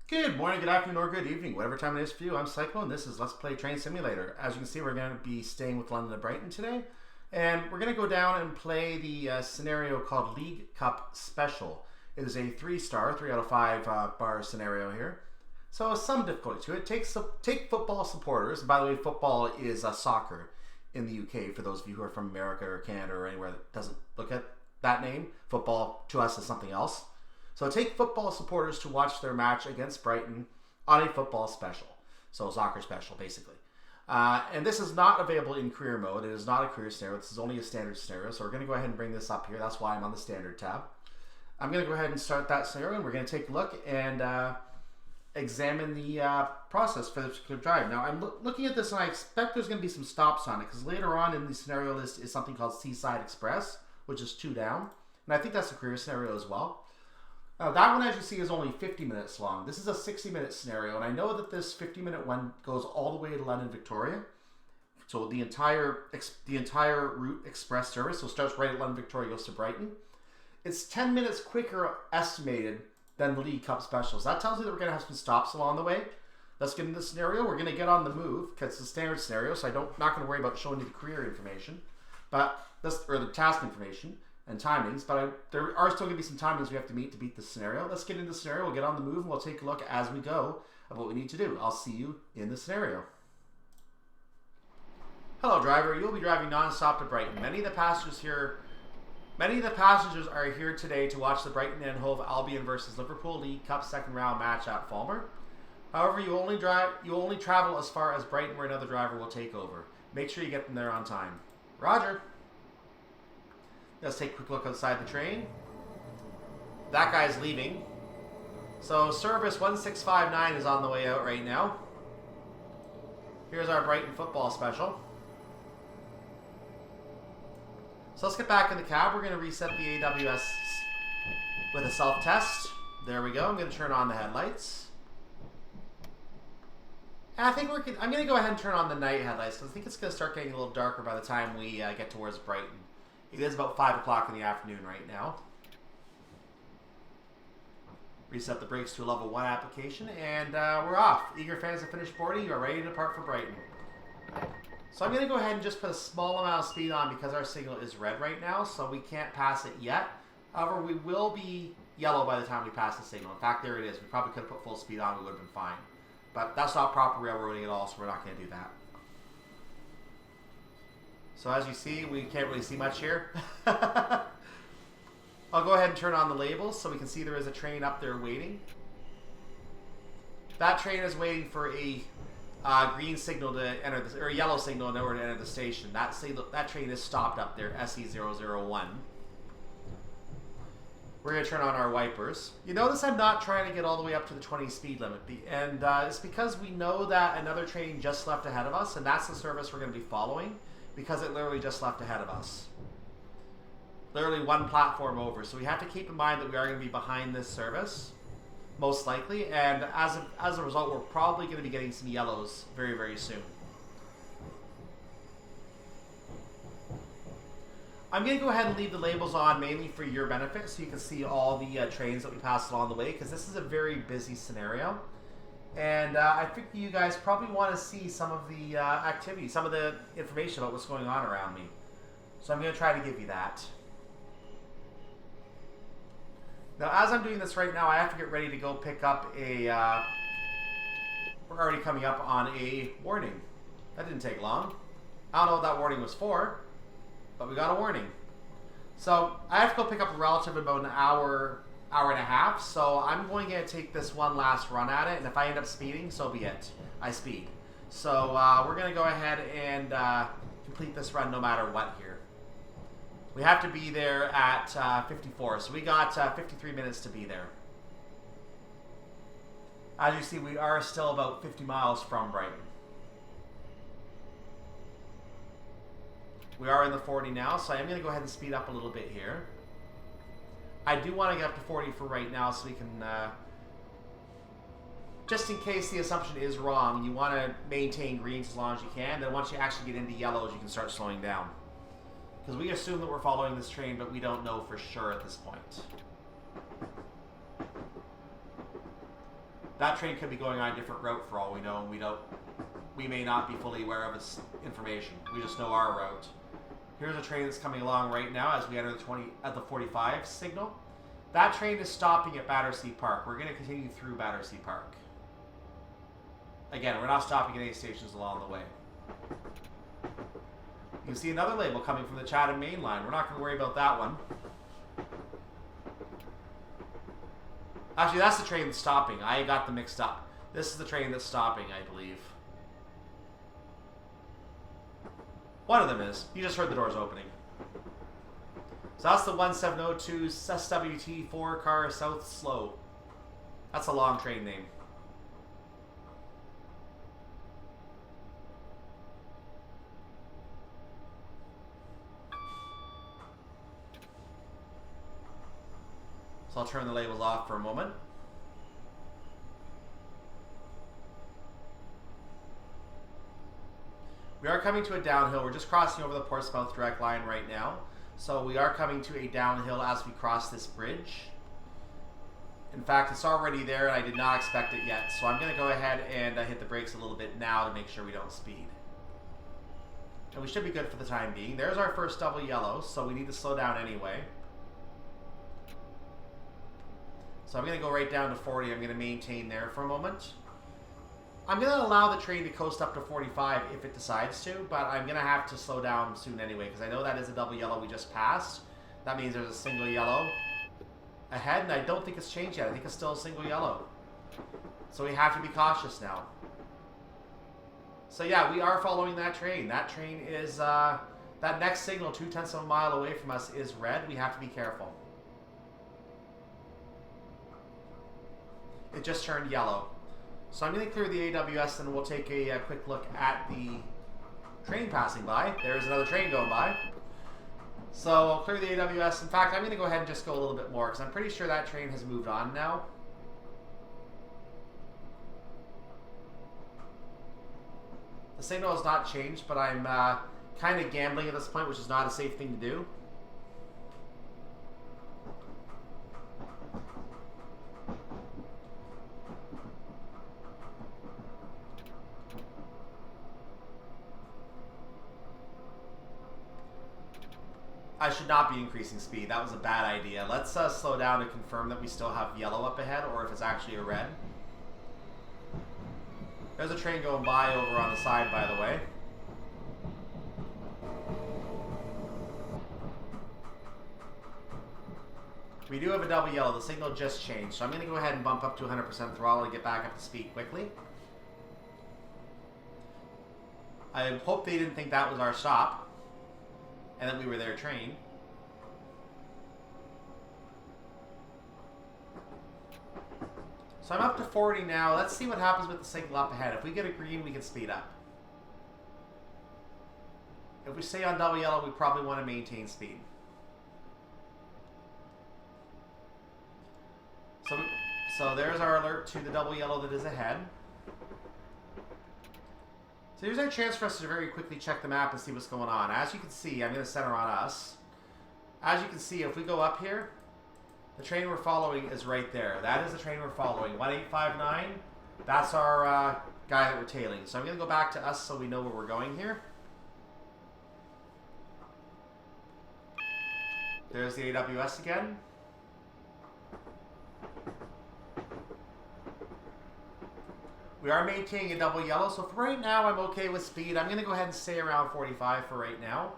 Good morning, good afternoon, or good evening, whatever time it is for you. I'm Psycho, and this is Let's Play Train Simulator. As you can see, we're going to be staying with London to Brighton today, and we're going to go down and play the scenario called League Cup Special. It is a 3-star, 3 out of 5 bar scenario here. So some difficulty to it. Take football supporters. By the way, football is soccer in the UK, for those of you who are from America or Canada or anywhere that doesn't look at that name. Football, to us, is something else. So take football supporters to watch their match against Brighton on a football special. So soccer special, basically. And this is not available in career mode. It is not a career scenario. This is only a standard scenario. So we're going to go ahead and bring this up here. That's why I'm on the standard tab. I'm going to go ahead and start that scenario, and we're going to take a look and examine the process for this particular drive. Now, I'm looking at this, and I expect there's going to be some stops on it, because later on in the scenario list is something called Seaside Express, which is 2 down. And I think that's a career scenario as well. That one, as you see, is only 50 minutes long. This is a 60-minute scenario, and I know that this 50-minute one goes all the way to London, Victoria. So the entire route express service, so it starts right at London, Victoria, goes to Brighton. It's 10 minutes quicker estimated than the League Cup specials. That tells you that we're going to have some stops along the way. Let's get into the scenario. We're going to get on the move, because it's a standard scenario, so I'm not going to worry about showing you the career information, or the task information and timings, but there are still going to be some timings we have to meet to beat the scenario. Let's get into the scenario. We'll get on the move, and we'll take a look as we go of what we need to do. I'll see you in the scenario. Hello, driver. You'll be driving non-stop to Brighton. Many of the passengers are here today to watch the Brighton and Hove Albion versus Liverpool League Cup second round match at Falmer. However, you only travel as far as Brighton, where another driver will take over. Make sure you get them there on time. Roger. Let's take a quick look outside the train. That guy's leaving. So service 1659 is on the way out right now. Here's our Brighton football special. So let's get back in the cab. We're going to reset the AWS with a self-test. There we go. I'm going to turn on the headlights. And I think I'm going to go ahead and turn on the night headlights, because I think it's going to start getting a little darker by the time we get towards Brighton. It is about 5 o'clock in the afternoon right now. Reset the brakes to a level 1 application, and we're off. Eager fans have finished boarding. You are ready to depart for Brighton. So I'm going to go ahead and just put a small amount of speed on, because our signal is red right now, so we can't pass it yet. However, we will be yellow by the time we pass the signal. In fact, there it is. We probably could have put full speed on. We would have been fine. But that's not proper railroading at all, so we're not going to do that. So as you see, we can't really see much here. I'll go ahead and turn on the labels so we can see there is a train up there waiting. That train is waiting for a green signal to enter or a yellow signal in order to enter the station. That train is stopped up there, SE001. We're going to turn on our wipers. You notice I'm not trying to get all the way up to the 20 speed limit. And it's because we know that another train just left ahead of us, and that's the service we're going to be following, because it literally just left ahead of us. Literally one platform over. So we have to keep in mind that we are going to be behind this service, most likely. And as a result, we're probably going to be getting some yellows very, very soon. I'm going to go ahead and leave the labels on mainly for your benefit, so you can see all the trains that we pass along the way, because this is a very busy scenario. And I think you guys probably want to see some of the activity, some of the information about what's going on around me. So I'm going to try to give you that. Now, as I'm doing this right now, I have to get ready to go pick up a... we're already coming up on a warning. That didn't take long. I don't know what that warning was for, but we got a warning. So I have to go pick up a relative in about an hour and a half, so I'm going to take this one last run at it, and if I end up speeding, so be it. I speed. So we're going to go ahead and complete this run no matter what here. We have to be there at 54, so we got 53 minutes to be there. As you see, we are still about 50 miles from Brighton. We are in the 40 now, so I'm going to go ahead and speed up a little bit here. I do want to get up to 40 for right now, so we can, just in case the assumption is wrong, you want to maintain greens as long as you can. Then once you actually get into yellows, you can start slowing down. Because we assume that we're following this train, but we don't know for sure at this point. That train could be going on a different route for all we know, and we may not be fully aware of its information. We just know our route. Here's a train that's coming along right now as we enter the 45 signal. That train is stopping at Battersea Park. We're going to continue through Battersea Park. Again, we're not stopping at any stations along the way. You can see another label coming from the Chatham Main Line. We're not going to worry about that one. Actually, that's the train that's stopping. I got them mixed up. This is the train that's stopping, I believe. One of them is. You just heard the doors opening. So that's the 1702 SWT 4 car South Slow. That's a long train name. So I'll turn the labels off for a moment. We are coming to a downhill. We're just crossing over the Portsmouth direct line right now. So we are coming to a downhill as we cross this bridge. In fact, it's already there and I did not expect it yet. So I'm going to go ahead and hit the brakes a little bit now to make sure we don't speed. And we should be good for the time being. There's our first double yellow, so we need to slow down anyway. So I'm going to go right down to 40. I'm going to maintain there for a moment. I'm going to allow the train to coast up to 45 if it decides to, but I'm going to have to slow down soon anyway, because I know that is a double yellow we just passed. That means there's a single yellow ahead, and I don't think it's changed yet. I think it's still a single yellow. So we have to be cautious now. So yeah, we are following that train. That train is, that next signal 0.2 of a mile away from us is red. We have to be careful. It just turned yellow. So I'm going to clear the AWS and we'll take a quick look at the train passing by. There's another train going by. So I'll clear the AWS. In fact, I'm going to go ahead and just go a little bit more because I'm pretty sure that train has moved on now. The signal has not changed, but I'm kind of gambling at this point, which is not a safe thing to do. I should not be increasing speed. That was a bad idea. Let's slow down to confirm that we still have yellow up ahead, or if it's actually a red. There's a train going by over on the side, by the way. We do have a double yellow. The signal just changed, so I'm going to go ahead and bump up to 100% throttle to get back up to speed quickly. I hope they didn't think that was our stop and that we were their train. So I'm up to 40 now. Let's see what happens with the signal up ahead. If we get a green, we can speed up. If we stay on double yellow, we probably want to maintain speed. So there's our alert to the double yellow that is ahead. So here's our chance for us to very quickly check the map and see what's going on. As you can see, I'm going to center on us. As you can see, if we go up here, the train we're following is right there. That is the train we're following. 1859, that's our guy that we're tailing. So I'm going to go back to us so we know where we're going here. There's the AWS again. We are maintaining a double yellow, so for right now I'm okay with speed. I'm going to go ahead and stay around 45 for right now.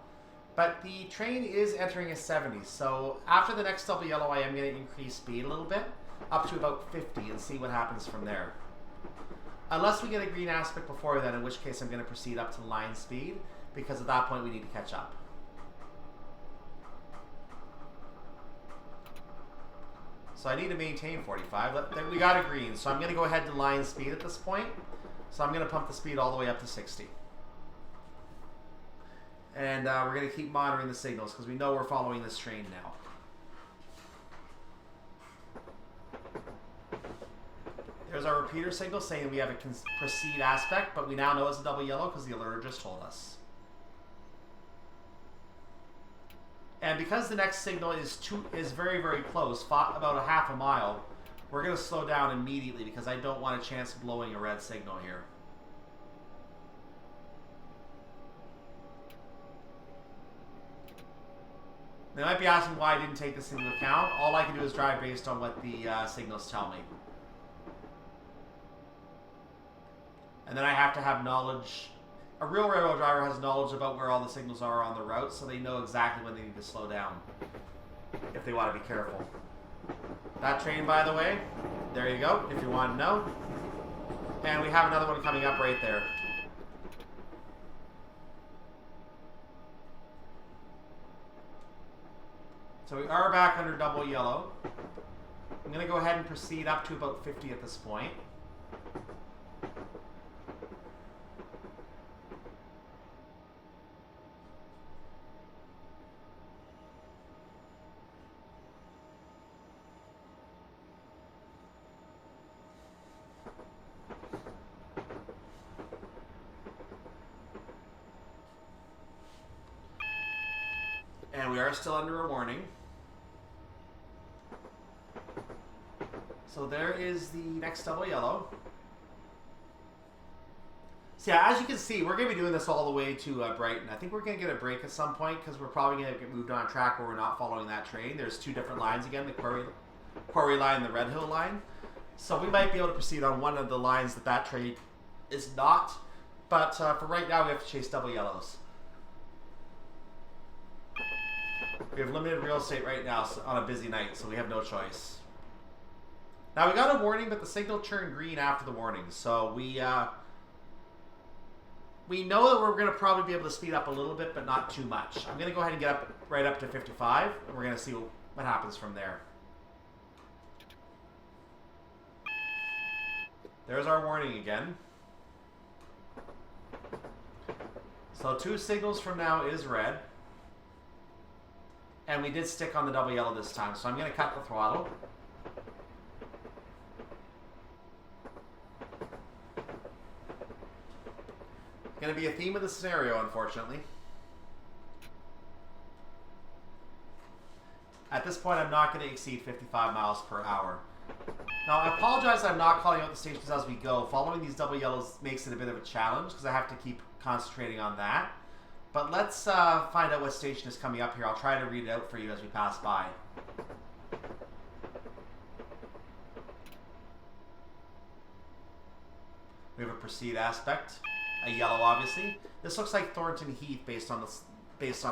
But the train is entering a 70, so after the next double yellow I am going to increase speed a little bit, up to about 50, and see what happens from there. Unless we get a green aspect before then, in which case I'm going to proceed up to line speed, because at that point we need to catch up. So I need to maintain 45. We got a green, so I'm going to go ahead to line speed at this point. So I'm going to pump the speed all the way up to 60. And we're going to keep monitoring the signals because we know we're following this train now. There's our repeater signal saying we have a proceed aspect, but we now know it's a double yellow because the alerter just told us. And because the next signal is very, very close, about a half a mile, We're going to slow down immediately because I don't want a chance of blowing a red signal here. They might be asking why I didn't take this into account. All I can do is drive based on what the signals tell me. And then I have to have knowledge. A real railroad driver has knowledge about where all the signals are on the route, so they know exactly when they need to slow down if they want to be careful. That train, by the way, there you go, if you want to know. And we have another one coming up right there. So we are back under double yellow. I'm going to go ahead and proceed up to about 50 at this point. And we are still under a warning. So there is the next double yellow. So yeah, as you can see, we're going to be doing this all the way to Brighton. I think we're going to get a break at some point because we're probably going to get moved on a track where we're not following that train. There's two different lines again, the Quarry line and the Redhill line. So we might be able to proceed on one of the lines that train is not. But for right now, we have to chase double yellows. We have limited real estate right now on a busy night, so we have no choice. Now, we got a warning, but the signal turned green after the warning. So we know that we're going to probably be able to speed up a little bit, but not too much. I'm going to go ahead and get up right up to 55, and we're going to see what happens from there. There's our warning again. So 2 signals from now is red. And we did stick on the double yellow this time, so I'm going to cut the throttle. Going to be a theme of the scenario, unfortunately. At this point, I'm not going to exceed 55 miles per hour. Now, I apologize I'm not calling out the stations as we go. Following these double yellows makes it a bit of a challenge because I have to keep concentrating on that. But let's find out what station is coming up here. I'll try to read it out for you as we pass by. We have a proceed aspect, a yellow obviously. This looks like Thornton Heath based on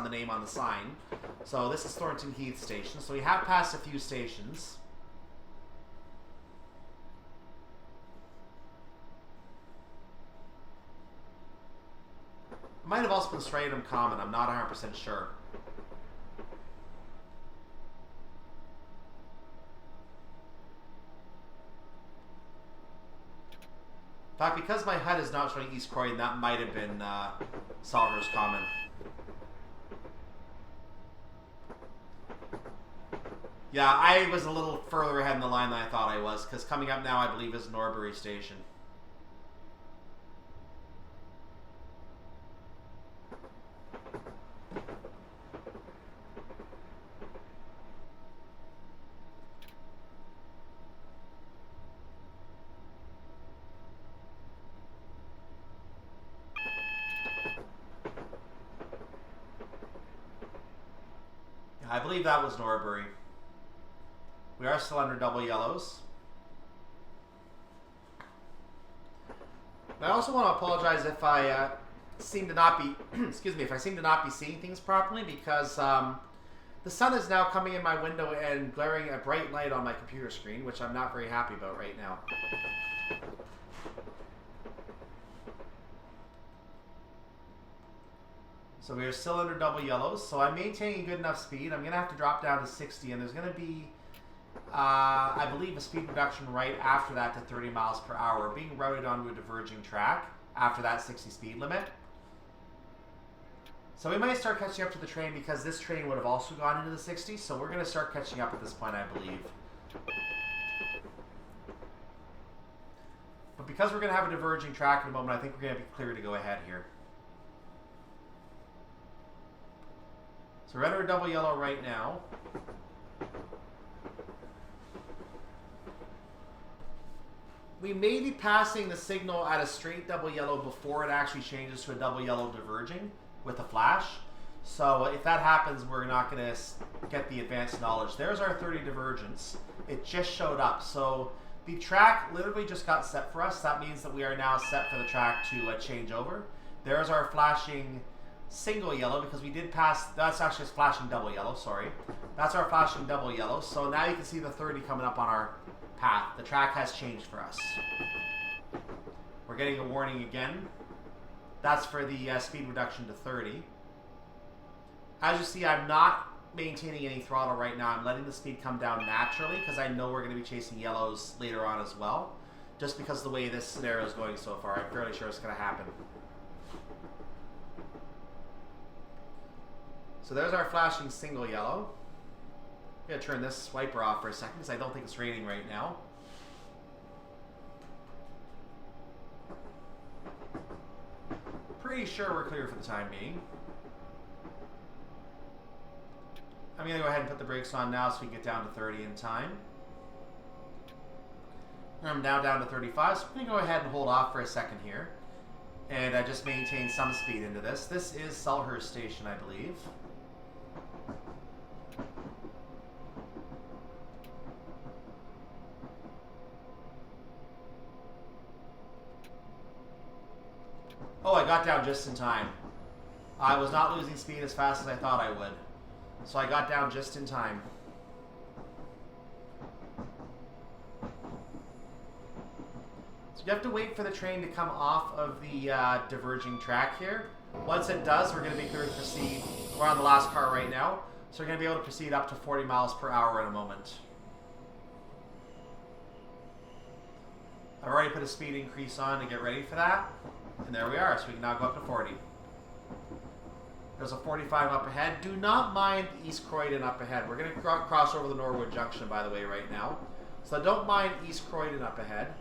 the name on the sign. So this is Thornton Heath station. So we have passed a few stations. It might have also been Streatham Common, I'm not 100% sure. In fact, because my HUD is not showing East Croydon, that might have been Salters Common. Yeah, I was a little further ahead in the line than I thought I was, because coming up now, I believe, is Norbury Station. I believe that was Norbury. We are still under double yellows. I also want to apologize if I seem to not be, excuse me, if I seem to not be seeing things properly because the sun is now coming in my window and glaring a bright light on my computer screen, which I'm not very happy about right now. So we are still under double yellows. So I'm maintaining good enough speed. I'm going to have to drop down to 60, and there's going to be, I believe, a speed reduction right after that to 30 miles per hour, being routed onto a diverging track after that 60 speed limit. So we might start catching up to the train because this train would have also gone into the 60s, so we're going to start catching up at this point, I believe. But because we're going to have a diverging track in a moment, I think we're going to be clear to go ahead here. So we're under a double yellow right now. We may be passing the signal at a straight double yellow before it actually changes to a double yellow diverging with a flash. So if that happens, we're not going to get the advanced knowledge. There's our 30 divergence. It just showed up. So the track literally just got set for us. That means that we are now set for the track to change over. There's our flashing single yellow because we did pass. That's actually flashing double yellow, sorry. That's our flashing double yellow. So now you can see the 30 coming up on our path. The track has changed for us. We're getting a warning again. That's for the speed reduction to 30. As you see, I'm not maintaining any throttle right now. I'm letting the speed come down naturally because I know we're going to be chasing yellows later on as well. Just because of the way this scenario is going so far, I'm fairly sure it's going to happen. So there's our flashing single yellow. I'm going to turn this swiper off for a second because I don't think it's raining right now. Pretty sure we're clear for the time being. I'm going to go ahead and put the brakes on now so we can get down to 30 in time. And I'm now down to 35, so I'm going to go ahead and hold off for a second here. And just maintain some speed into this. This is Selhurst Station, I believe. Oh, I got down just in time. I was not losing speed as fast as I thought I would. So I got down just in time. So you have to wait for the train to come off of the diverging track here. Once it does, we're going to be clear to proceed. We're on the last car right now. So we're going to be able to proceed up to 40 miles per hour in a moment. I've already put a speed increase on to get ready for that. And there we are. So we can now go up to 40. There's a 45 up ahead. Do not mind East Croydon up ahead. We're going to cross over the Norwood Junction, by the way, right now. So don't mind East Croydon up ahead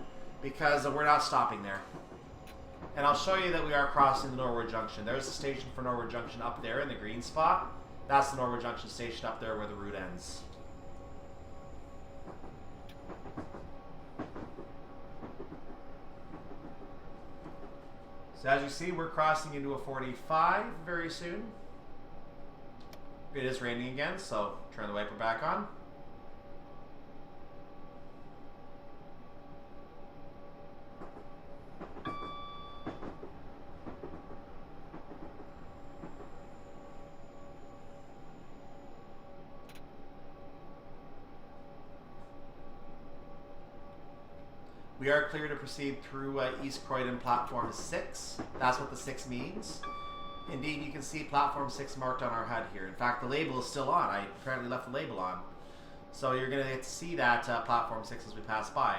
because we're not stopping there. And I'll show you that we are crossing the Norwood Junction. There's the station for Norwood Junction up there in the green spot. That's the Norwood Junction station up there where the route ends. So as you see, we're crossing into a 45 very soon. It is raining again, so turn the wiper back on. We are clear to proceed through East Croydon Platform 6. That's what the 6 means. Indeed, you can see Platform 6 marked on our HUD here. In fact, the label is still on. I apparently left the label on. So you're going to get to see that Platform 6 as we pass by.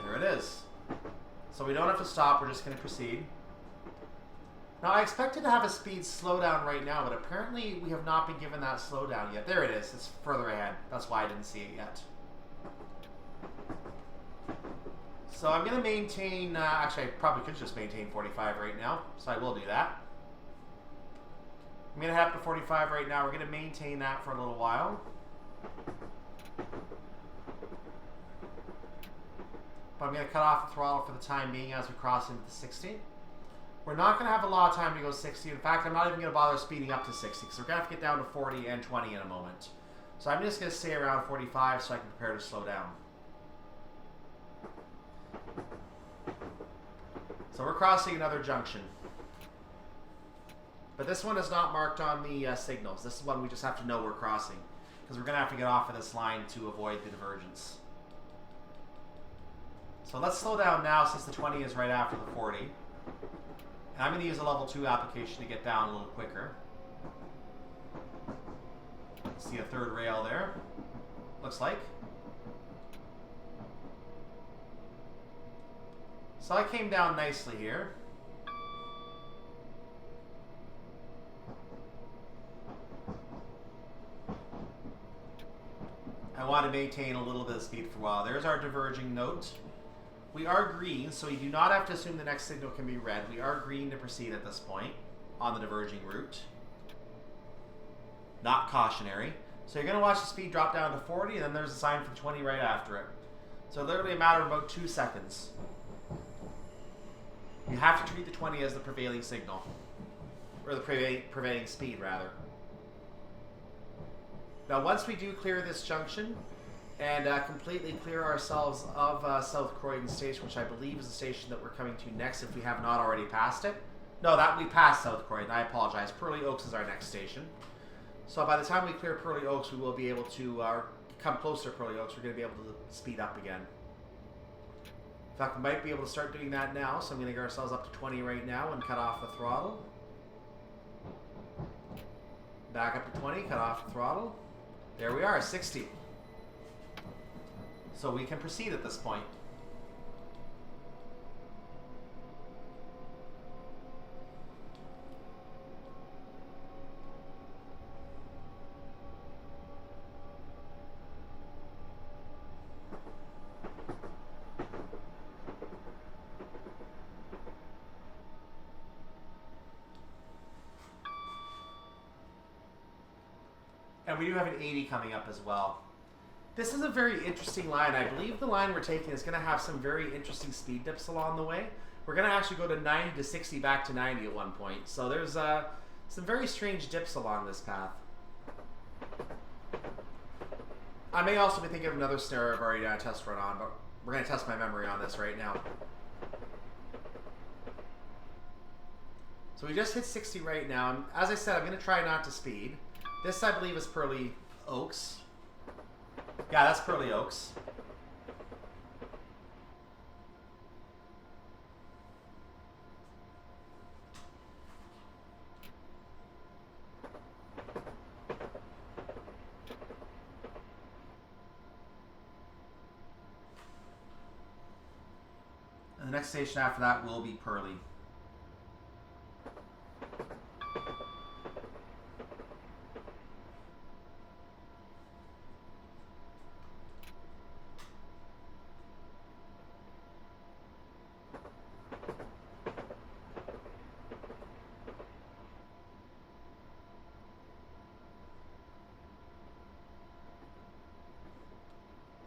There it is. So we don't have to stop. We're just going to proceed. Now, I expected to have a speed slowdown right now, but apparently we have not been given that slowdown yet. There it is. It's further ahead. That's why I didn't see it yet. So I'm going to maintain... actually, I probably could just maintain 45 right now, so I will do that. I'm going to head up to 45 right now. We're going to maintain that for a little while. But I'm going to cut off the throttle for the time being as we cross into the 60. We're not going to have a lot of time to go 60. In fact, I'm not even going to bother speeding up to 60 because we're going to have to get down to 40 and 20 in a moment. So I'm just going to stay around 45 so I can prepare to slow down. So we're crossing another junction. But this one is not marked on the signals. This is one we just have to know we're crossing because we're going to have to get off of this line to avoid the divergence. So let's slow down now since the 20 is right after the 40. And I'm going to use a level 2 application to get down a little quicker. See a third rail there, looks like. So I came down nicely here. I want to maintain a little bit of speed for a while. There's our diverging note. We are green, so we do not have to assume the next signal can be red. We are green to proceed at this point on the diverging route. Not cautionary. So you're going to watch the speed drop down to 40, and then there's a sign for 20 right after it. So literally a matter of about 2 seconds. You have to treat the 20 as the prevailing signal. Or the prevailing speed, rather. Now once we do clear this junction, and completely clear ourselves of South Croydon Station, which I believe is the station that we're coming to next if we have not already passed it. No, that we passed South Croydon, I apologize. Purley Oaks is our next station. So by the time we clear Purley Oaks, we will be able to come closer to Purley Oaks. We're going to be able to speed up again. In fact, we might be able to start doing that now, so I'm going to get ourselves up to 20 right now and cut off the throttle. Back up to 20, cut off the throttle. There we are, 60. So we can proceed at this point. And we do have an 80 coming up as well. This is a very interesting line. I believe the line we're taking is going to have some very interesting speed dips along the way. We're going to actually go to 90 to 60 back to 90 at one point. So there's some very strange dips along this path. I may also be thinking of another scenario I've already done a test run on, but we're going to test my memory on this right now. So we just hit 60 right now. And as I said, I'm going to try not to speed. This, I believe, is Purley Oaks. Yeah, that's Purley Oaks. And the next station after that will be Purley.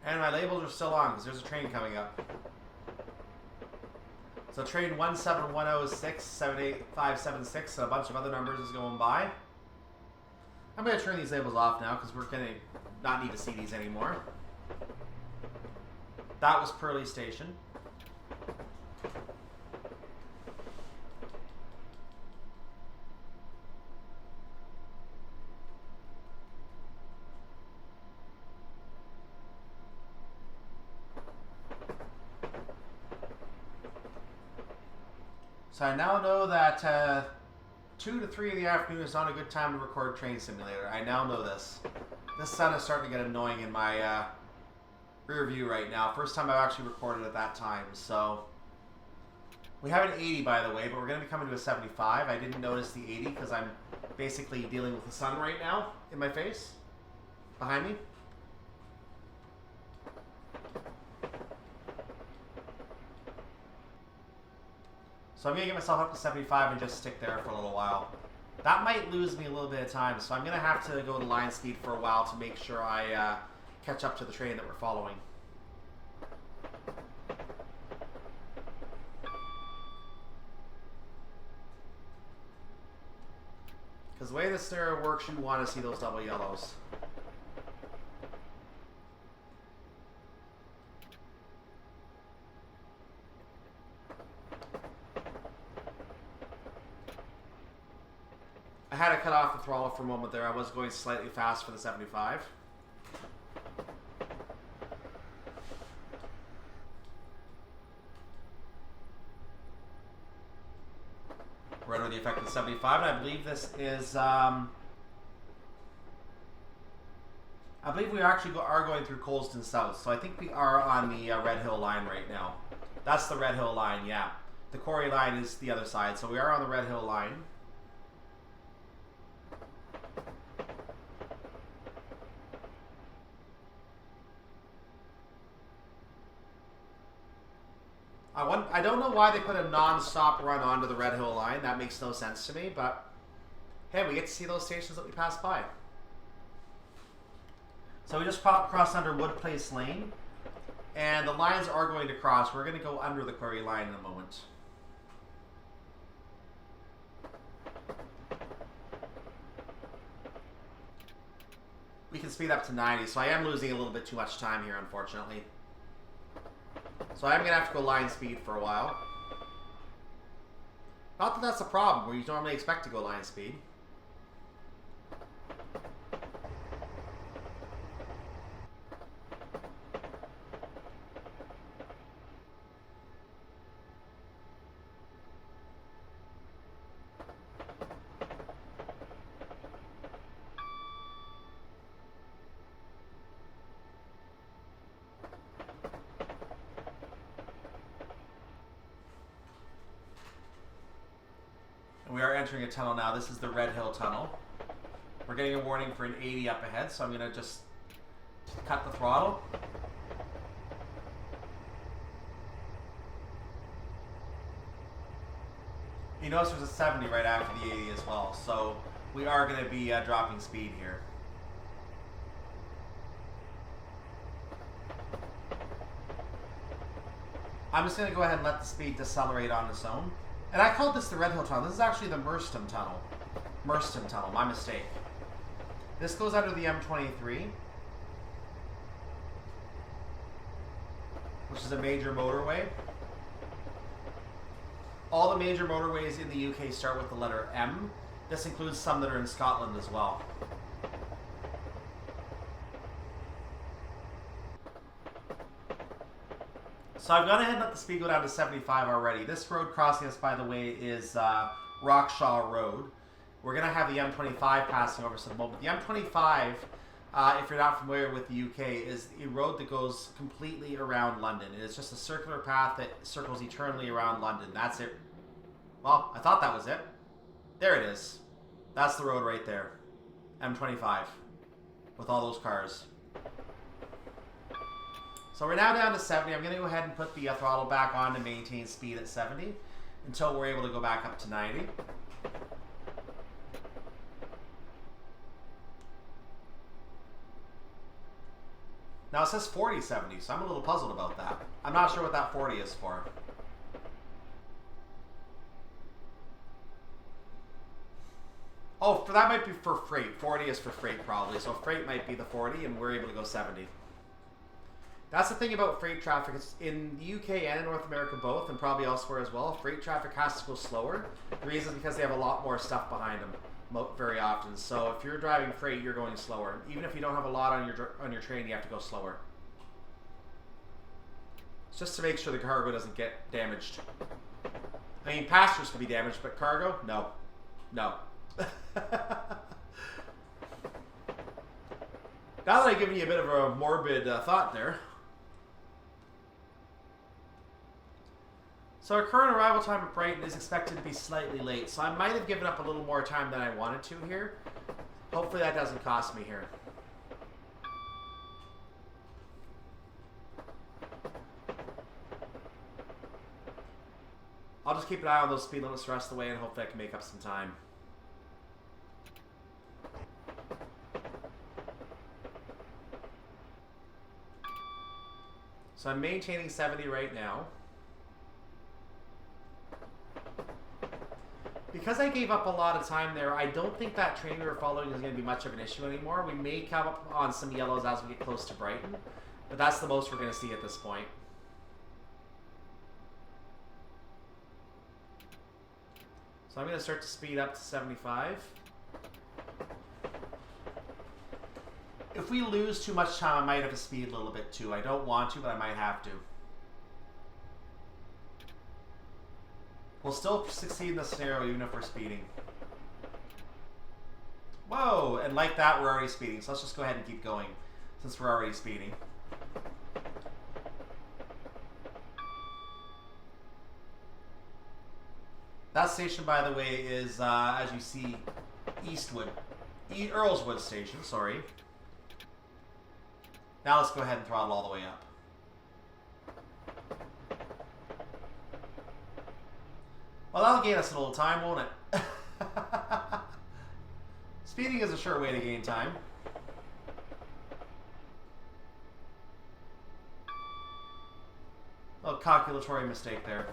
And my labels are still on because there's a train coming up. So train 17106, 78576, and a bunch of other numbers is going by. I'm going to turn these labels off now because we're going to not need to see these anymore. That was Purley Station. So I now know that 2 to 3 in the afternoon is not a good time to record Train Simulator. I now know this. This sun is starting to get annoying in my rear view right now. First time I've actually recorded at that time. So we have an 80 by the way, but we're going to be coming to a 75. I didn't notice the 80 because I'm basically dealing with the sun right now in my face, behind me. So I'm going to get myself up to 75 and just stick there for a little while. That might lose me a little bit of time, so I'm going to have to go to line speed for a while to make sure I catch up to the train that we're following. Because the way this scenario works, you want to see those double yellows. I had to cut off the throttle for a moment there. I was going slightly fast for the 75. We're under the effect of the 75, and I believe this is, I believe we actually are going through Colston South, so I think we are on the Redhill line right now. That's the Redhill line, yeah. The Quarry line is the other side, so we are on the Redhill line. I don't know why they put a non-stop run onto the Redhill line. That makes no sense to me, but hey, we get to see those stations that we pass by. So we just crossed under Wood Place Lane, and the lines are going to cross. We're going to go under the quarry line in a moment. We can speed up to 90, so I am losing a little bit too much time here, unfortunately. So I'm going to have to go line speed for a while. Not that that's a problem, where you normally expect to go line speed. We are entering a tunnel now. This is the Redhill tunnel. We're getting a warning for an 80 up ahead, so I'm going to just cut the throttle. You notice there's a 70 right after the 80 as well, so we are going to be dropping speed here. I'm just going to go ahead and let the speed decelerate on its own. And I called this the Redhill Tunnel. This is actually the Merstham Tunnel. Merstham Tunnel, my mistake. This goes under the M23, which is a major motorway. All the major motorways in the UK start with the letter M. This includes some that are in Scotland as well. So I've gone ahead and let the speed go down to 75 already. This road crossing us, by the way, is Rockshaw Road. We're going to have the M25 passing over us in a moment. The M25, if you're not familiar with the UK, is a road that goes completely around London. It is just a circular path that circles eternally around London. That's it. Well, I thought that was it. There it is. That's the road right there. M25. With all those cars. So we're now down to 70. I'm going to go ahead and put the throttle back on to maintain speed at 70 until we're able to go back up to 90. Now it says 40-70, so I'm a little puzzled about that. I'm not sure what that 40 is for. Oh, that might be for freight. 40 is for freight probably. So freight might be the 40 and we're able to go 70. That's the thing about freight traffic. It's in the UK and in North America both, and probably elsewhere as well. Freight traffic has to go slower. The reason is because they have a lot more stuff behind them very often. So if you're driving freight, you're going slower. Even if you don't have a lot on your train, you have to go slower. It's just to make sure the cargo doesn't get damaged. I mean, passengers can be damaged, but cargo? No. No. Now that I've given you a bit of a morbid thought there. So our current arrival time at Brighton is expected to be slightly late, so I might have given up a little more time than I wanted to here. Hopefully that doesn't cost me here. I'll just keep an eye on those speed limits the rest of the way and hopefully I can make up some time. So I'm maintaining 70 right now. Because I gave up a lot of time there, I don't think that train we were following is going to be much of an issue anymore. We may come up on some yellows as we get close to Brighton, but that's the most we're going to see at this point. So I'm going to start to speed up to 75. If we lose too much time, I might have to speed a little bit too. I don't want to, but I might have to. We'll still succeed in the scenario even if we're speeding. Whoa! And like that, we're already speeding. So let's just go ahead and keep going since we're already speeding. That station, by the way, is, as you see, Earlswood Station, sorry. Now let's go ahead and throttle all the way up. Well, that'll gain us a little time, won't it? Speeding is a sure way to gain time. calculatory mistake there.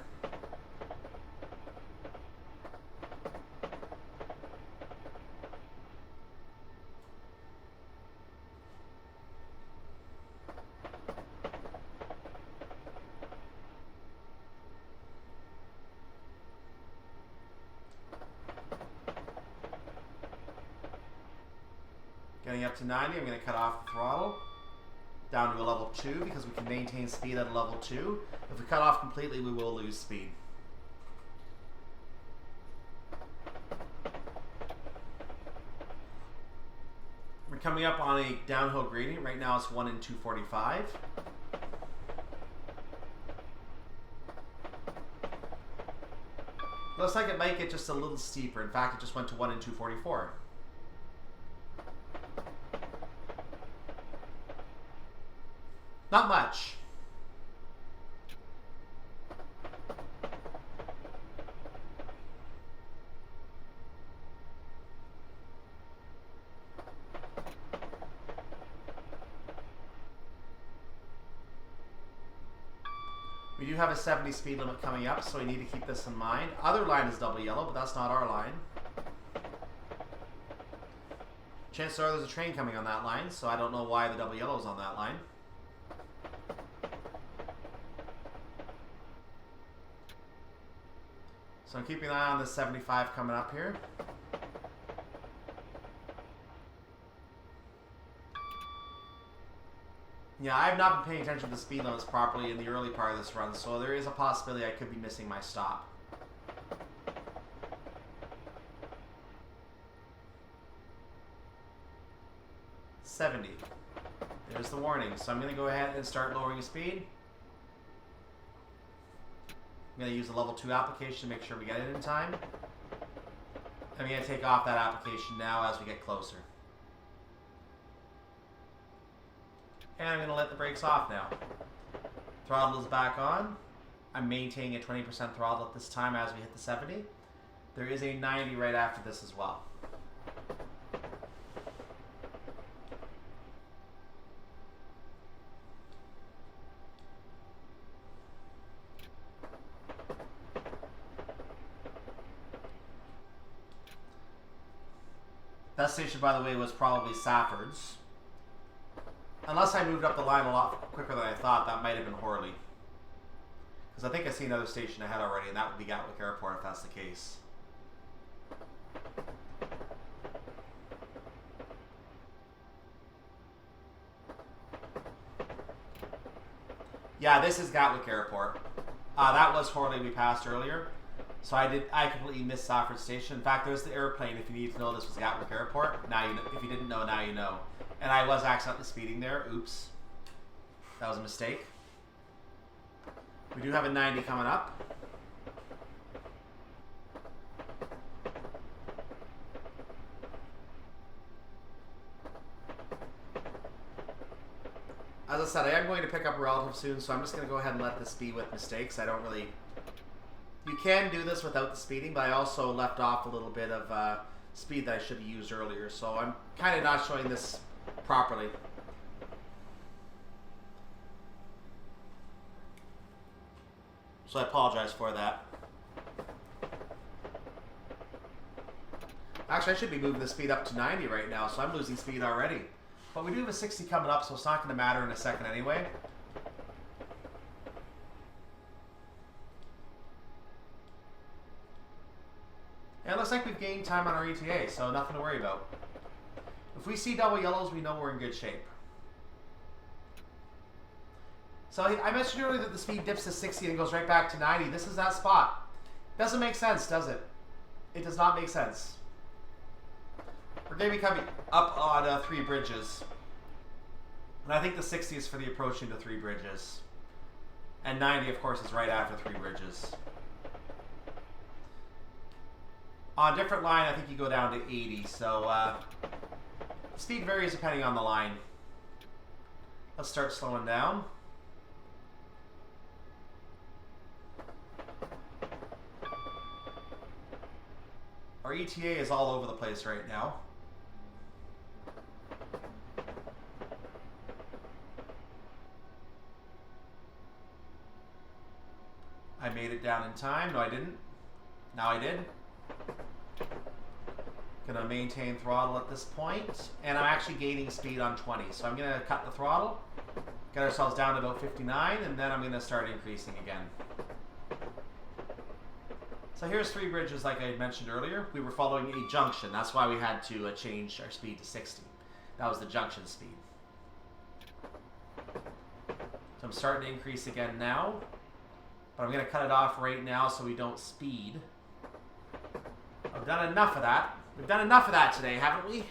Getting up to 90, I'm going to cut off the throttle down to a level 2 because we can maintain speed at a level 2. If we cut off completely, we will lose speed. We're coming up on a downhill gradient. Right now it's 1 in 245. Looks like it might get just a little steeper. In fact, it just went to 1 in 244. Not much. We do have a 70 speed limit coming up, so we need to keep this in mind. Other line is double yellow, but that's not our line. Chances are there's a train coming on that line, so I don't know why the double yellow is on that line. So I'm keeping an eye on the 75 coming up here. Yeah, I've not been paying attention to the speed limits properly in the early part of this run, so there is a possibility I could be missing my stop. $70. There's the warning. So I'm going to go ahead and start lowering the speed. I'm going to use the level 2 application to make sure we get it in time. I'm going to take off that application now as we get closer. And I'm going to let the brakes off now. Throttle is back on. I'm maintaining a 20% throttle at this time as we hit the 70. There is a 90 right after this as well. That station, by the way, was probably Safford's. Unless I moved up the line a lot quicker than I thought, that might have been Horley. Because I think I see another station ahead already, and that would be Gatwick Airport if that's the case. Yeah, this is Gatwick Airport. That was Horley we passed earlier. So I completely missed Safford Station. In fact, there's the airplane. If you need to know this was Gatwick Airport, now you know. If you didn't know, now you know. And I was accidentally speeding there. Oops. That was a mistake. We do have a 90 coming up. As I said, I am going to pick up a relative soon, so I'm just going to go ahead and let this be with mistakes. I don't really... You can do this without the speeding, but I also left off a little bit of speed that I should have used earlier, so I'm kind of not showing this properly. So I apologize for that. Actually, I should be moving the speed up to 90 right now, so I'm losing speed already. But we do have a 60 coming up, so it's not going to matter in a second anyway. And it looks like we've gained time on our ETA, so nothing to worry about. If we see double yellows, we know we're in good shape. So I mentioned earlier that the speed dips to 60 and goes right back to 90. This is that spot. Doesn't make sense, does it? It does not make sense. We're going to be coming up on 3 bridges. And I think the 60 is for the approaching the 3 bridges. And 90, of course, is right after 3 bridges. On a different line, I think you go down to 80. So speed varies depending on the line. Let's start slowing down. Our ETA is all over the place right now. I made it down in time. No, I didn't. Now I did. Gonna maintain throttle at this point, and I'm actually gaining speed on 20. So I'm gonna cut the throttle, get ourselves down to about 59, and then I'm gonna start increasing again. So here's Three Bridges, like I mentioned earlier. We were following a junction. That's why we had to change our speed to 60. That was the junction speed. So I'm starting to increase again now, but I'm gonna cut it off right now so we don't speed. I've done enough of that. We've done enough of that today, haven't we?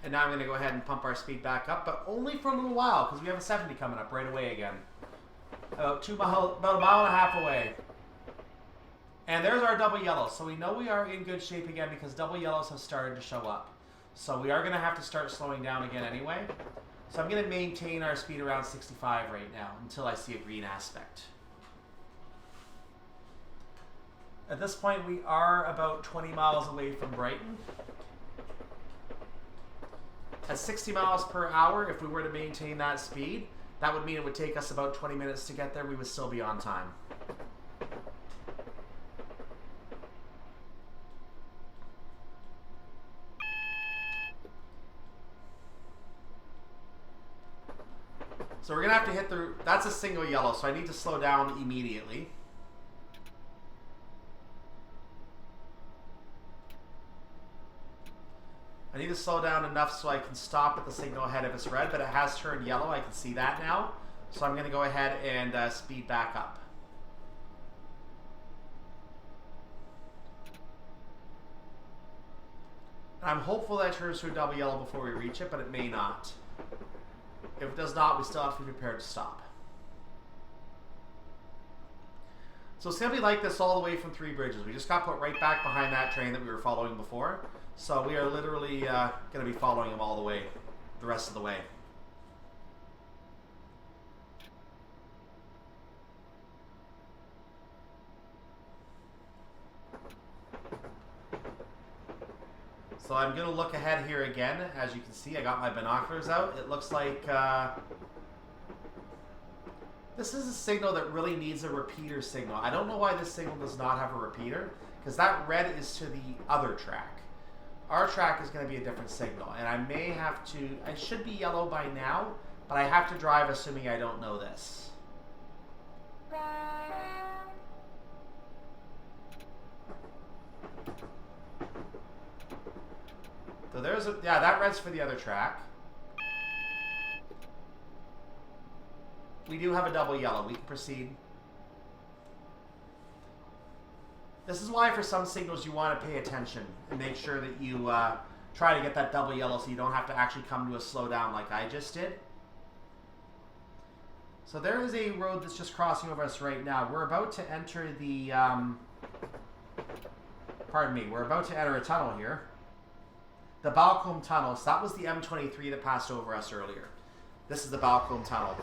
And now I'm going to go ahead and pump our speed back up, but only for a little while, because we have a 70 coming up right away again. About a mile and a half away. And there's our double yellow. So we know we are in good shape again because double yellows have started to show up. So we are going to have to start slowing down again anyway. So I'm going to maintain our speed around 65 right now until I see a green aspect. At this point, we are about 20 miles away from Brighton. At 60 miles per hour, if we were to maintain that speed, that would mean it would take us about 20 minutes to get there. We would still be on time. So we're going to have to hit the... That's a single yellow, so I need to slow down immediately. I need to slow down enough so I can stop at the signal ahead of it's red, but it has turned yellow. I can see that now. So I'm going to go ahead and speed back up. I'm hopeful that it turns to a double yellow before we reach it, but it may not. If it does not, we still have to be prepared to stop. So it's going to be like this all the way from Three Bridges. We just got put right back behind that train that we were following before. So we are literally going to be following them all the way, the rest of the way. So I'm going to look ahead here again. As you can see, I got my binoculars out. It looks like this is a signal that really needs a repeater signal. I don't know why this signal does not have a repeater, because that red is to the other track. Our track is going to be a different signal, and I may have to... I should be yellow by now, but I have to drive assuming I don't know this. So there's a... Yeah, that red's for the other track. We do have a double yellow. We can proceed. This is why for some signals you want to pay attention and make sure that you try to get that double yellow so you don't have to actually come to a slowdown like I just did. So there is a road that's just crossing over us right now. We're about to enter the... pardon me. We're about to enter a tunnel here. The Balcombe Tunnel. So that was the M23 that passed over us earlier. This is the Balcombe Tunnel.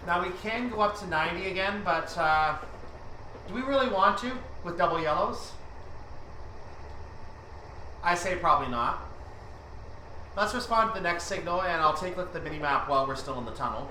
Now we can go up to 90 again, but do we really want to with double yellows? I say probably not. Let's respond to the next signal, and I'll take a look at the mini-map while we're still in the tunnel.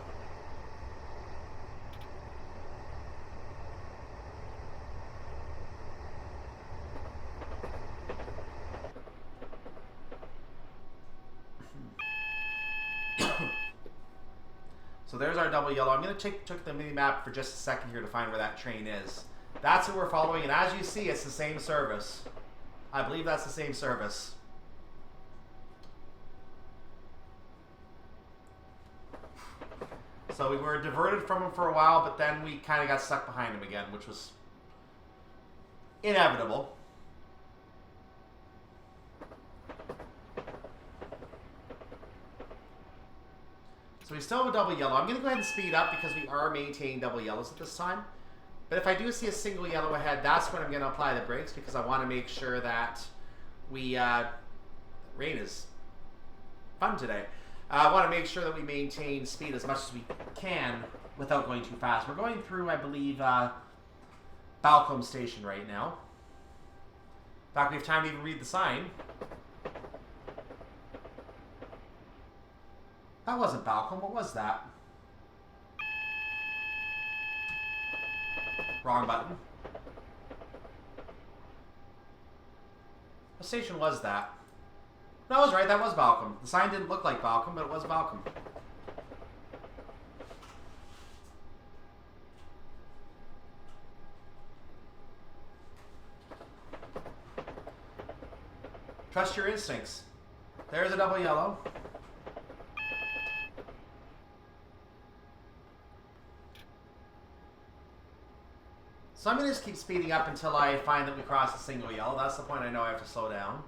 So there's our double yellow. I'm going to take the mini-map for just a second here to find where that train is. That's who we're following, and as you see, it's the same service. I believe that's the same service. So we were diverted from him for a while, but then we kind of got stuck behind him again, which was inevitable. So we still have a double yellow. I'm going to go ahead and speed up because we are maintaining double yellows at this time. But if I do see a single yellow ahead, that's when I'm going to apply the brakes because I want to make sure that we... rain is fun today. I want to make sure that we maintain speed as much as we can without going too fast. We're going through, I believe, Balcombe Station right now. In fact, we have time to even read the sign. That wasn't Balcombe. What was that? Wrong button. What station was that? No, I was right. That was Balcombe. The sign didn't look like Balcombe, but it was Balcombe. Trust your instincts. There's a double yellow. So I'm going to just keep speeding up until I find that we cross a single yellow. That's the point I know I have to slow down.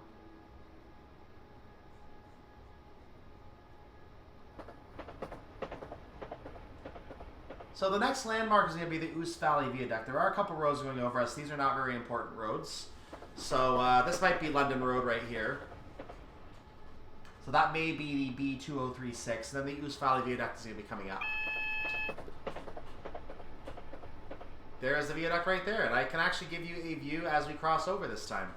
So the next landmark is going to be the Ouse Valley Viaduct. There are a couple roads going over us. These are not very important roads. So this might be London Road right here. So that may be the B2036. Then the Ouse Valley Viaduct is going to be coming up. There's the viaduct right there, and I can actually give you a view as we cross over this time.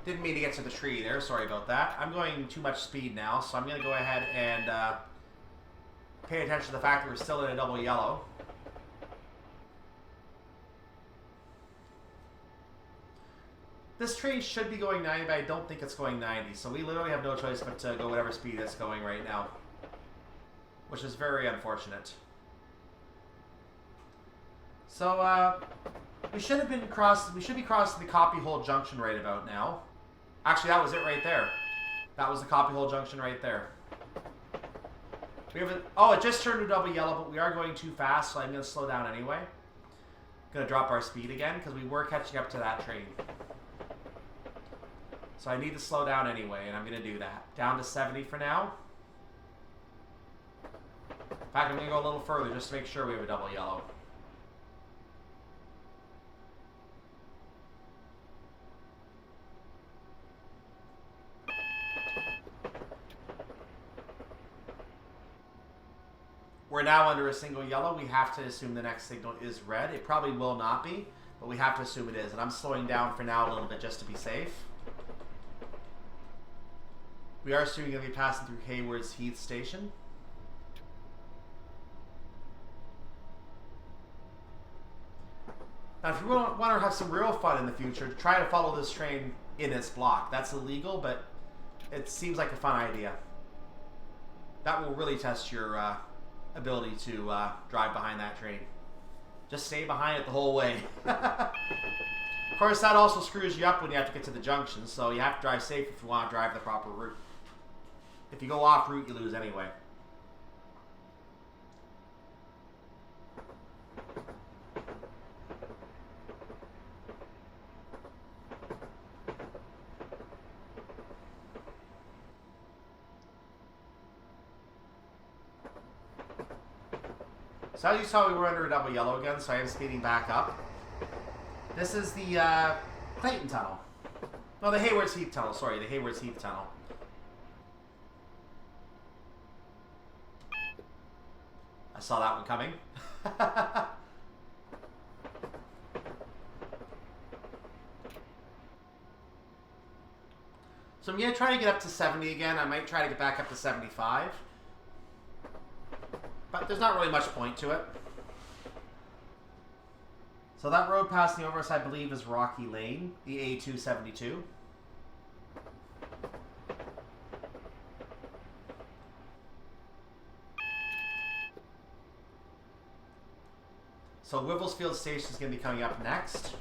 Didn't mean to get to the tree there, sorry about that. I'm going too much speed now, so I'm going to go ahead and pay attention to the fact that we're still in a double yellow. This train should be going 90, but I don't think it's going 90, so we literally have no choice but to go whatever speed it's going right now, which is very unfortunate. So, we should be crossing the Copy Hole Junction right about now. Actually, that was it right there. That was the Copy Hole Junction right there. Oh, it just turned to double yellow, but we are going too fast, so I'm going to slow down anyway. Going to drop our speed again, because we were catching up to that train. So I need to slow down anyway, and I'm going to do that. Down to 70 for now. In fact, I'm going to go a little further just to make sure we have a double yellow. We're now under a single yellow. We have to assume the next signal is red. It probably will not be, but we have to assume it is. And I'm slowing down for now a little bit just to be safe. We are soon going to be passing through Haywards Heath Station. Now, if you want to have some real fun in the future, try to follow this train in its block. That's illegal, but it seems like a fun idea. That will really test your ability to drive behind that train. Just stay behind it the whole way. Of course, that also screws you up when you have to get to the junction, so you have to drive safe if you want to drive the proper route. If you go off route, you lose anyway. So as you saw, we were under a double yellow again, so I am speeding back up. This is the Clayton Tunnel. No, the Haywards Heath Tunnel, sorry, the Haywards Heath Tunnel. I saw that one coming. So I'm going to try to get up to 70 again. I might try to get back up to 75. But there's not really much point to it. So that road passing over us, I believe, is Rocky Lane, the A272. So Wivelsfield Station is going to be coming up next.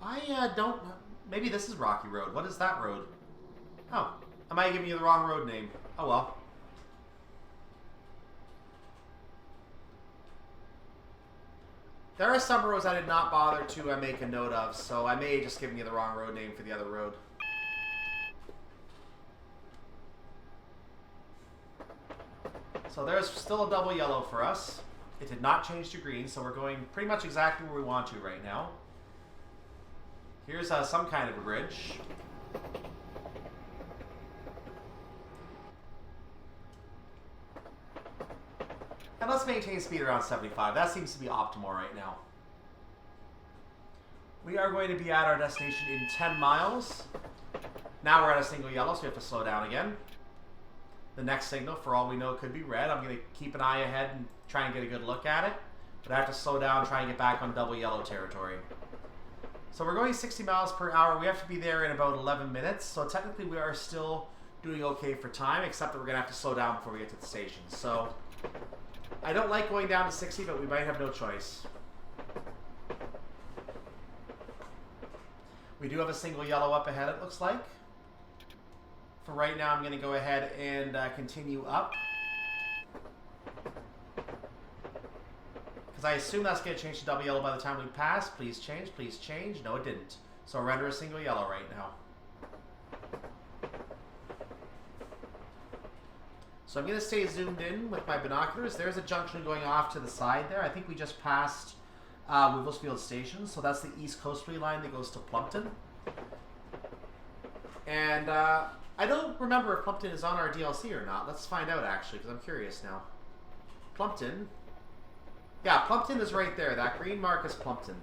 I don't... Maybe this is Rocky Road. What is that road? Oh. I might have given you the wrong road name. Oh well. There are some roads I did not bother to make a note of, so I may have just given you the wrong road name for the other road. So there's still a double yellow for us. It did not change to green, so we're going pretty much exactly where we want to right now. Here's some kind of a bridge. And let's maintain speed around 75. That seems to be optimal right now. We are going to be at our destination in 10 miles. Now we're at a single yellow, so we have to slow down again. The next signal, for all we know, could be red. I'm going to keep an eye ahead and try and get a good look at it. But I have to slow down and try and get back on double yellow territory. So we're going 60 miles per hour. We have to be there in about 11 minutes. So technically we are still doing okay for time, except that we're going to have to slow down before we get to the station. So I don't like going down to 60, but we might have no choice. We do have a single yellow up ahead, it looks like. For right now, I'm going to go ahead and continue up. Because I assume that's going to change to double yellow by the time we pass. Please change, please change. No, it didn't. So we're under a single yellow right now. So I'm going to stay zoomed in with my binoculars. There's a junction going off to the side there. I think we just passed Wivelsfield Station. So that's the East Coastway line that goes to Plumpton. And I don't remember if Plumpton is on our DLC or not. Let's find out, actually, because I'm curious now. Plumpton. Yeah, Plumpton is right there. That green mark is Plumpton.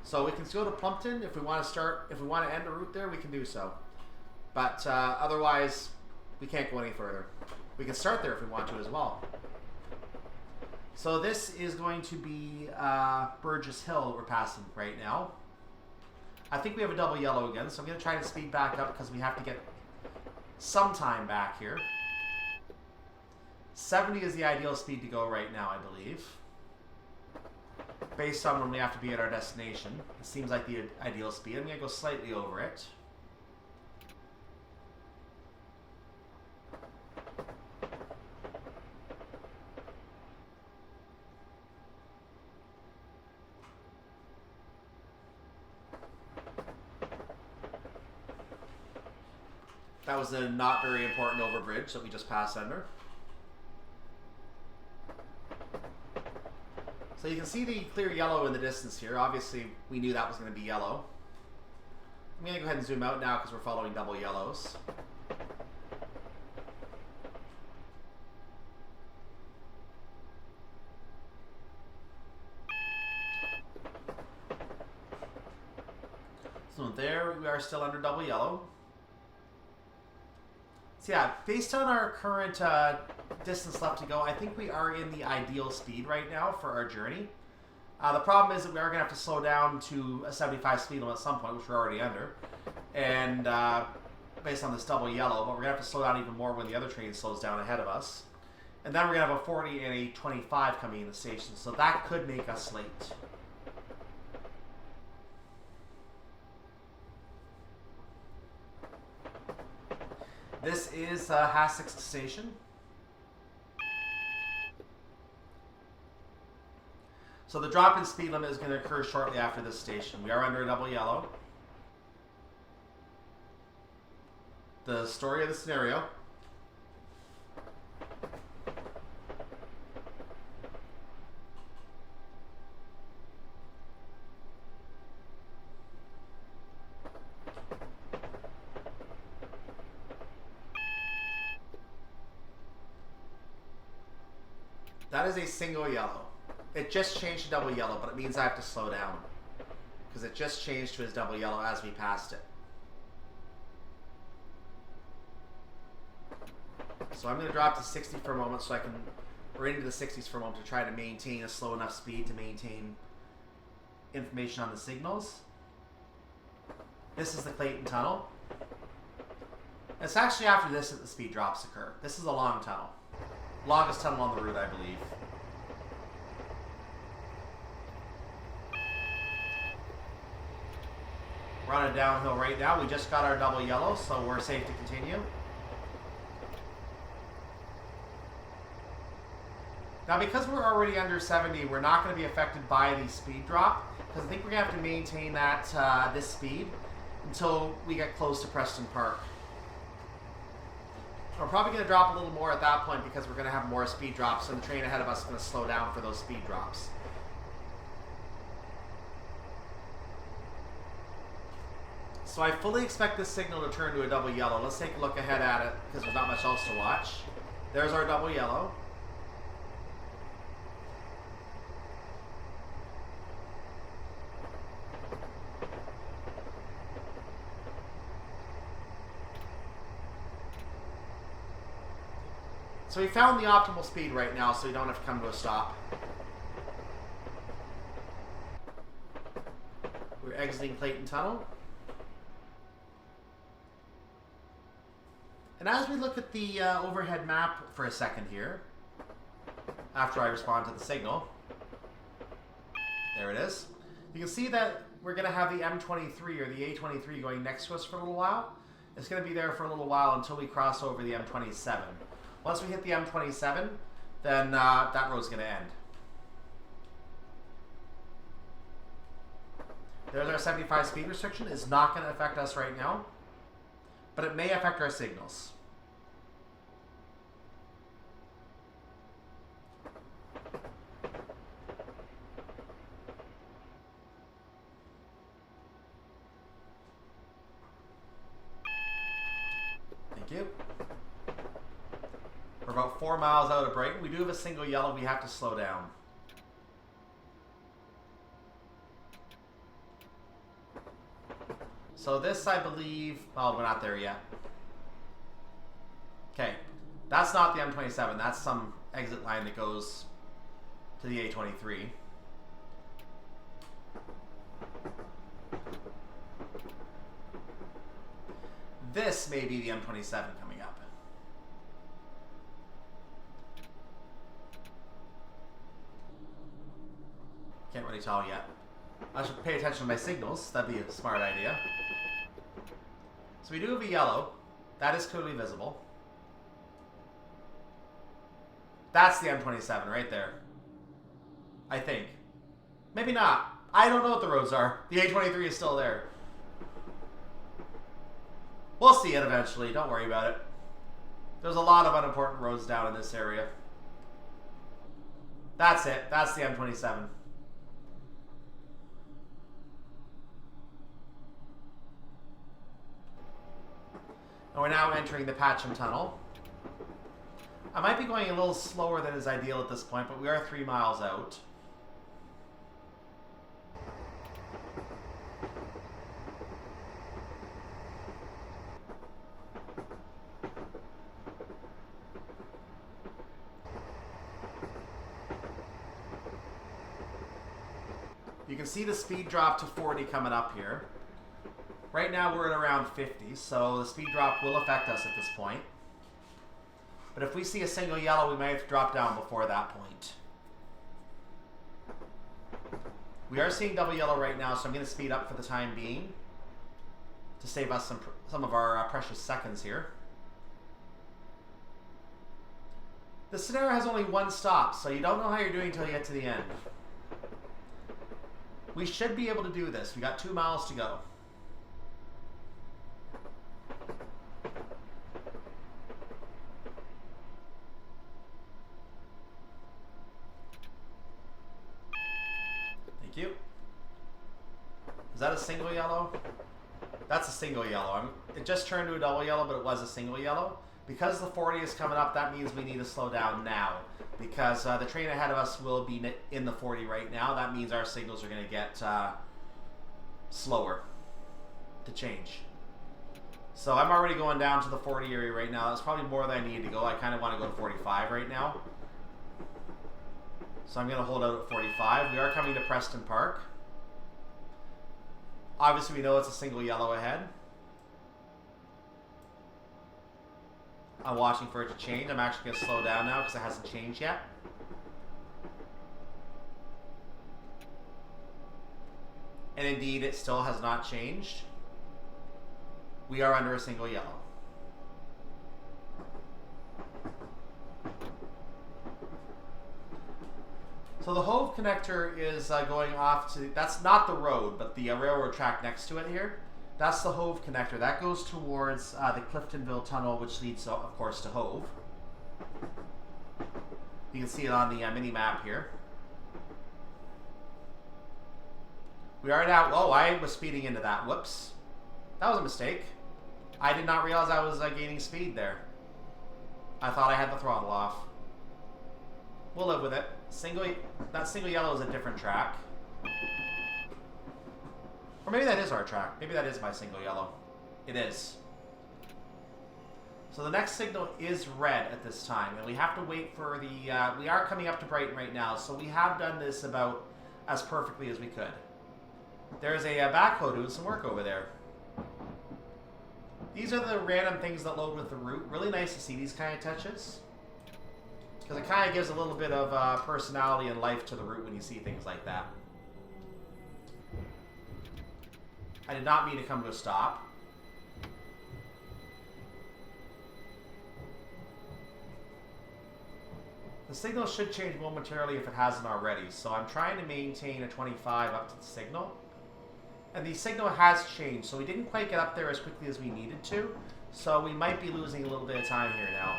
So we can go to Plumpton. If we want to start, if we want to end the route there, we can do so. But otherwise, we can't go any further. We can start there if we want to as well. So this is going to be Burgess Hill we're passing right now. I think we have a double yellow again, so I'm going to try to speed back up because we have to get some time back here. 70 is the ideal speed to go right now, I believe. Based on when we have to be at our destination. It seems like the ideal speed. I'm going to go slightly over it. That was a not very important overbridge that we just passed under. So you can see the clear yellow in the distance here. Obviously, we knew that was going to be yellow. I'm going to go ahead and zoom out now because we're following double yellows. So there we are still under double yellow. So yeah, based on our current distance left to go, I think we are in the ideal speed right now for our journey. The problem is that we are going to have to slow down to a 75 speed limit at some point, which we're already under. And based on this double yellow, but we're going to have to slow down even more when the other train slows down ahead of us. And then we're going to have a 40 and a 25 coming in the station, so that could make us late. This is Hassocks Station. So the drop in speed limit is going to occur shortly after this station. We are under a double yellow. The story of the scenario. That is a single yellow. It just changed to double yellow, but it means I have to slow down. Because it just changed to his double yellow as we passed it. So I'm going to drop to 60 for a moment so I can, or into the 60s for a moment to try to maintain a slow enough speed to maintain information on the signals. This is the Clayton Tunnel. It's actually after this that the speed drops occur. This is a long tunnel. Longest tunnel on the route, I believe. We're on a downhill right now. We just got our double yellow, so we're safe to continue. Now, because we're already under 70, we're not going to be affected by the speed drop, because I think we're going to have to maintain that this speed until we get close to Preston Park. We're probably going to drop a little more at that point because we're going to have more speed drops, and the train ahead of us is going to slow down for those speed drops. So I fully expect this signal to turn to a double yellow. Let's take a look ahead at it because there's not much else to watch. There's our double yellow. So we found the optimal speed right now, so we don't have to come to a stop. We're exiting Clayton Tunnel. And as we look at the overhead map for a second here, after I respond to the signal, there it is. You can see that we're going to have the M23 or the A23 going next to us for a little while. It's going to be there for a little while until we cross over the M27. Once we hit the M27, then that road's going to end. There's our 75 speed restriction. It's not going to affect us right now, but it may affect our signals. Thank you. We're about 4 miles out of Brighton. We do have a single yellow. We have to slow down. So this, I believe, well, we're not there yet. Okay, that's not the M27. That's some exit line that goes to the A23. This may be the M27 coming up. Can't really tell yet. I should pay attention to my signals. That'd be a smart idea. So we do have a yellow. That is clearly visible. That's the M27 right there. I think. Maybe not. I don't know what the roads are. The A23 is still there. We'll see it eventually. Don't worry about it. There's a lot of unimportant roads down in this area. That's it. That's the M27. And we're now entering the Patcham Tunnel. I might be going a little slower than is ideal at this point, but we are 3 miles out. You can see the speed drop to 40 coming up here. Right now we're at around 50, so the speed drop will affect us at this point. But if we see a single yellow, we may have to drop down before that point. We are seeing double yellow right now, so I'm going to speed up for the time being to save us some of our precious seconds here. The scenario has only one stop, so you don't know how you're doing until you get to the end. We should be able to do this. We got 2 miles to go. Thank you. Is that a single yellow? That's a single yellow. It just turned to a double yellow, but it was a single yellow. Because the 40 is coming up, that means we need to slow down now. Because the train ahead of us will be in the 40 right now. That means our signals are going to get slower to change. So I'm already going down to the 40 area right now. That's probably more than I need to go. I kind of want to go to 45 right now. So I'm going to hold out at 45. We are coming to Preston Park. Obviously, we know it's a single yellow ahead. I'm watching for it to change. I'm actually going to slow down now because it hasn't changed yet. And indeed, it still has not changed. We are under a single yellow. So the Hove connector is going off to, that's not the road, but the railroad track next to it here. That's the Hove connector. That goes towards the Cliftonville Tunnel, which leads, of course, to Hove. You can see it on the mini-map here. We are now... Oh, I was speeding into that. Whoops. That was a mistake. I did not realize I was gaining speed there. I thought I had the throttle off. We'll live with it. That single yellow is a different track. Or maybe that is our track. Maybe that is my single yellow. It is. So the next signal is red at this time. And we have to wait for the... we are coming up to Brighton right now. So we have done this about as perfectly as we could. There's a backhoe doing some work over there. These are the random things that load with the route. Really nice to see these kind of touches. Because it kind of gives a little bit of personality and life to the route when you see things like that. I did not mean to come to a stop. The signal should change momentarily if it hasn't already. So I'm trying to maintain a 25 up to the signal. And the signal has changed, so we didn't quite get up there as quickly as we needed to. So we might be losing a little bit of time here now.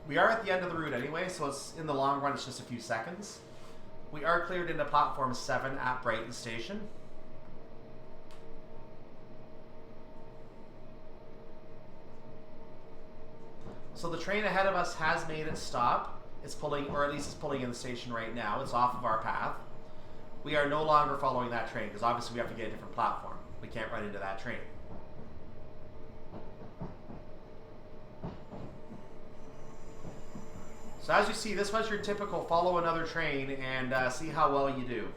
We are at the end of the route anyway, so it's in the long run, it's just a few seconds. We are cleared into platform 7 at Brighton Station. So the train ahead of us has made it stop. It's pulling, or at least it's pulling in the station right now. It's off of our path. We are no longer following that train because obviously we have to get a different platform. We can't run into that train. So as you see, this was your typical follow another train and see how well you do.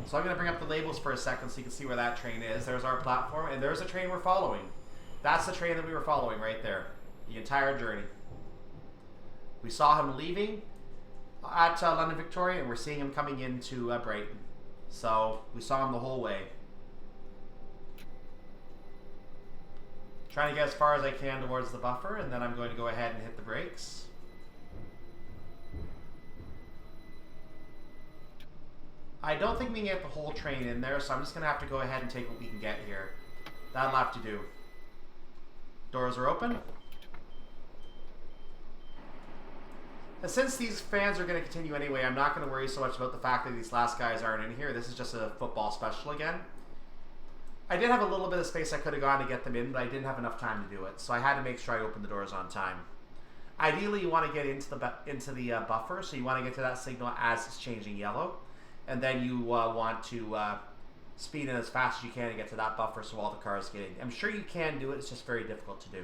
So I'm going to bring up the labels for a second so you can see where that train is. There's our platform, and there's a train we're following. That's the train that we were following right there, the entire journey. We saw him leaving at London Victoria, and we're seeing him coming into Brighton. So we saw him the whole way. Trying to get as far as I can towards the buffer, and then I'm going to go ahead and hit the brakes. I don't think we can get the whole train in there, so I'm just going to have to go ahead and take what we can get here. That'll have to do. Doors are open. And since these fans are going to continue anyway, I'm not going to worry so much about the fact that these last guys aren't in here. This is just a football special again. I did have a little bit of space I could have gone to get them in, but I didn't have enough time to do it. So I had to make sure I opened the doors on time. Ideally, you want to get into the buffer, so you want to get to that signal as it's changing yellow. And then you want to speed in as fast as you can to get to that buffer so all the cars get in. I'm sure you can do it, it's just very difficult to do.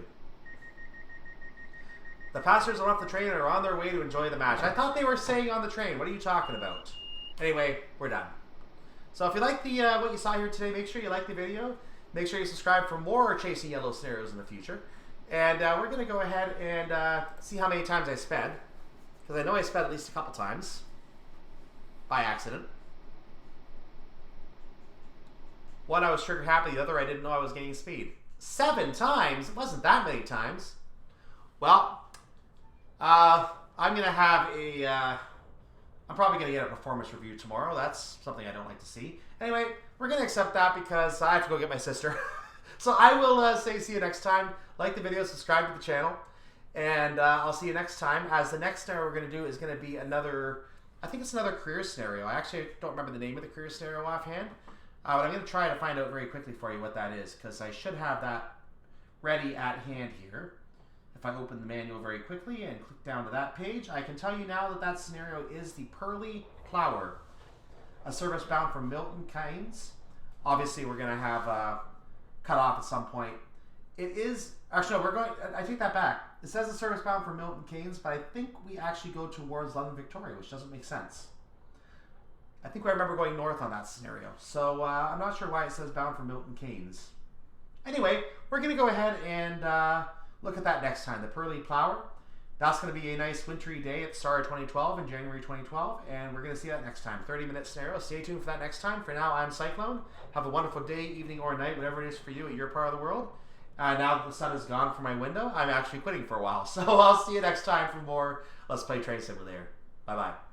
The passengers are off the train and are on their way to enjoy the match. I thought they were saying on the train. What are you talking about? Anyway, we're done. So if you like the what you saw here today, make sure you like the video. Make sure you subscribe for more Chasing Yellow scenarios in the future. And we're going to go ahead and see how many times I sped. Because I know I sped at least a couple times. By accident. One, I was trigger happy. The other, I didn't know I was gaining speed. 7 times? It wasn't that many times. Well, I'm going to have a... I'm probably going to get a performance review tomorrow. That's something I don't like to see. Anyway, we're going to accept that because I have to go get my sister. So I will say see you next time. Like the video, subscribe to the channel. And I'll see you next time. As the next scenario we're going to do is going to be another... I think it's another career scenario. I actually don't remember the name of the career scenario offhand. But I'm going to try to find out very quickly for you what that is, because I should have that ready at hand here. If I open the manual very quickly and click down to that page, I can tell you now that that scenario is the Pearly Plower, a service bound from Milton Keynes. Obviously, we're going to have cut off at some point. It is... Actually, no, we're going... I take that back. It says a service bound from Milton Keynes, but I think we actually go towards London Victoria, which doesn't make sense. I think I remember going north on that scenario. So I'm not sure why it says bound for Milton Keynes. Anyway, we're going to go ahead and look at that next time. The Pearly Plower. That's going to be a nice wintry day at the start of 2012 in January 2012. And we're going to see that next time. 30-minute scenario. Stay tuned for that next time. For now, I'm Cyclone. Have a wonderful day, evening, or night, whatever it is for you at your part of the world. Now that the sun is gone from my window, I'm actually quitting for a while. So I'll see you next time for more Let's Play Train Simulator. Bye-bye.